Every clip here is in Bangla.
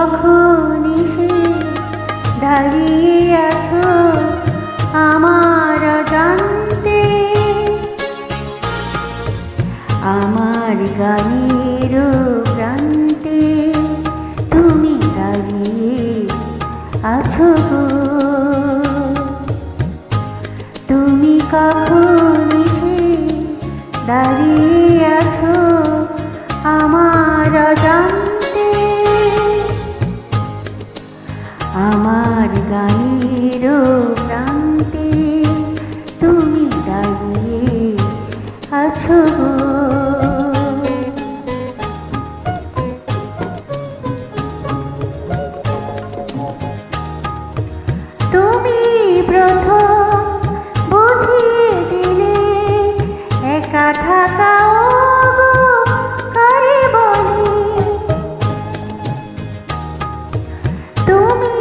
কখন এসে দাঁড়িয়ে আছো আমার অজান্তে, আমার গানের প্রান্তে তুমি দাঁড়িয়ে আছো গো। তুমি কখন এসে দাঁড়িয়ে আছো আমার অজান্তে, আমার গানের প্রান্তে তুমি দাঁড়িয়ে আছো গো। তুমি প্রথম বুঝিয়ে দিলে একা থাকা কারে বলে, তুমি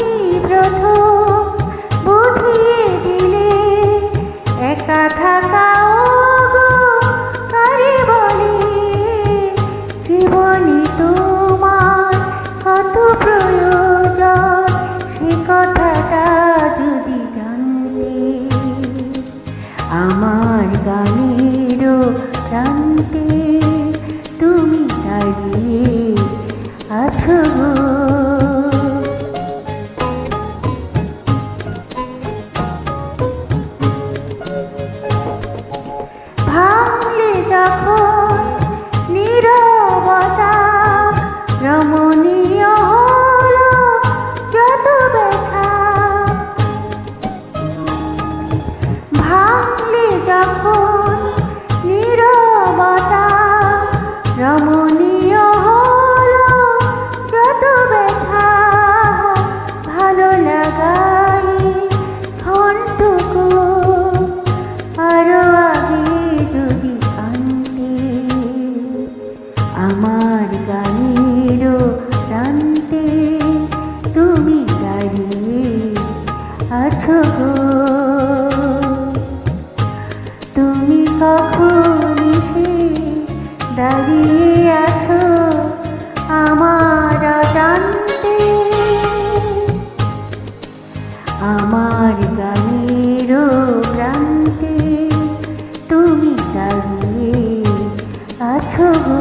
প্রথম বুঝিয়ে দিলে একা থাকা কারে বলে। জীবনে তোমার কত প্রয়োজন সে কথাটা যদি জানতে, আমার গানের প্রান্তে তুমি দাঁড়িয়ে আছো গো। ভাঙলে যখন নীরবতা রমণীয় হলো যত ব্যথা, ভাঙলে যখন নীরবতা রমণীয় হলো যত ব্যথা, ভালো লাগাই ক্ষণটুকু আরো আগে যদি আনতে, আমার গানের প্রান্তে তুমি দাঁড়িয়ে আছো গো। তুমি কখন এসে দাঁড়িয়ে আছো আমার অজান্তে, আমার